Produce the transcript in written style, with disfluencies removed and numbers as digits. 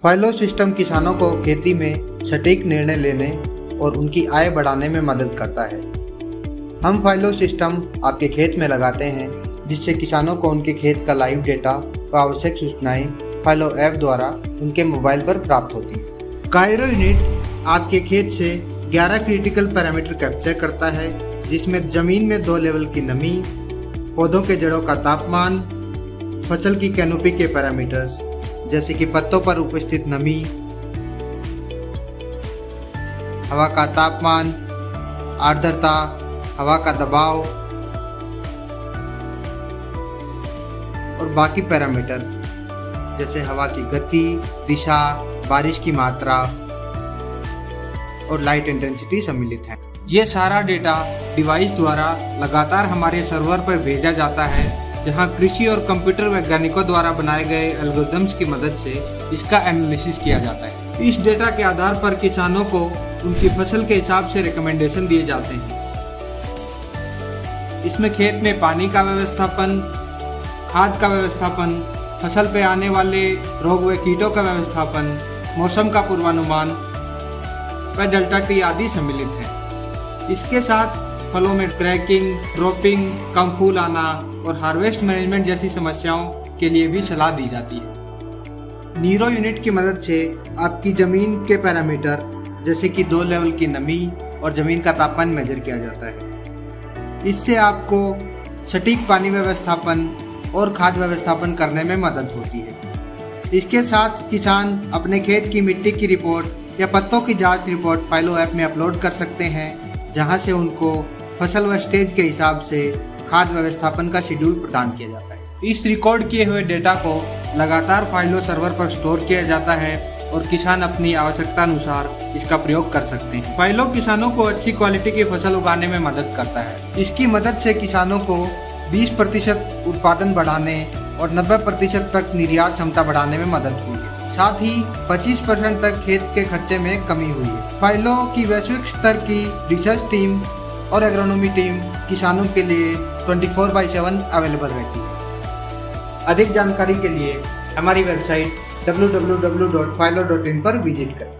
फाइलो system किसानों को खेती में सटीक निर्णय लेने और उनकी आय बढ़ाने में मदद करता है। हम फाइलो सिस्टम आपके खेत में लगाते हैं, जिससे किसानों को उनके खेत का लाइव डेटा व आवश्यक सूचनाएं फाइलो ऐप द्वारा उनके मोबाइल पर प्राप्त होती हैं। कायरो यूनिट आपके खेत से 11 क्रिटिकल पैरामीटर कैप्चर करता है, जिसमें ज़मीन में 2 लेवल की नमी, पौधों के जड़ों का तापमान, फसल की कैनोपी के पैरामीटर्स जैसे कि पत्तों पर उपस्थित नमी, हवा का तापमान, आर्द्रता, हवा का दबाव और बाकी पैरामीटर जैसे हवा की गति, दिशा, बारिश की मात्रा और लाइट इंटेंसिटी सम्मिलित है। ये सारा डेटा डिवाइस द्वारा लगातार हमारे सर्वर पर भेजा जाता है, जहां कृषि और कंप्यूटर वैज्ञानिकों द्वारा बनाए गए एल्गोरिथम्स की मदद से इसका एनालिसिस किया जाता है। इस डेटा के आधार पर किसानों को उनकी फसल के हिसाब से रिकमेंडेशन दिए जाते हैं। इसमें खेत में पानी का व्यवस्थापन, खाद का व्यवस्थापन, फसल पे आने वाले रोग व कीटों का व्यवस्थापन, मौसम का पूर्वानुमान व डेल्टा टी आदि सम्मिलित है। इसके साथ फलों में क्रैकिंग, ड्रॉपिंग, कम फूल आना और हार्वेस्ट मैनेजमेंट जैसी समस्याओं के लिए भी सलाह दी जाती है। नीरो यूनिट की मदद से आपकी ज़मीन के पैरामीटर जैसे कि 2 लेवल की नमी और ज़मीन का तापमान मेजर किया जाता है। इससे आपको सटीक पानी व्यवस्थापन और खाद व्यवस्थापन करने में मदद होती है। इसके साथ किसान अपने खेत की मिट्टी की रिपोर्ट या पत्तों की जांच रिपोर्ट फाइलो ऐप में अपलोड कर सकते हैं, जहां से उनको फसल व स्टेज के हिसाब से खाद व्यवस्थापन का शेड्यूल प्रदान किया जाता है। इस रिकॉर्ड किए हुए डेटा को लगातार फाइलो सर्वर पर स्टोर किया जाता है और किसान अपनी आवश्यकता अनुसार इसका प्रयोग कर सकते हैं। फाइलो किसानों को अच्छी क्वालिटी की फसल उगाने में मदद करता है। इसकी मदद से किसानों को 20% उत्पादन बढ़ाने और 90% तक निर्यात क्षमता बढ़ाने में मदद हुई है। साथ ही 25% तक खेत के खर्चे में कमी हुई है। फाइलो की वैश्विक स्तर की रिसर्च टीम और एग्रोनॉमी टीम किसानों के लिए 24/7 अवेलेबल रहती है। अधिक जानकारी के लिए हमारी वेबसाइट www.philo.in पर विजिट करें।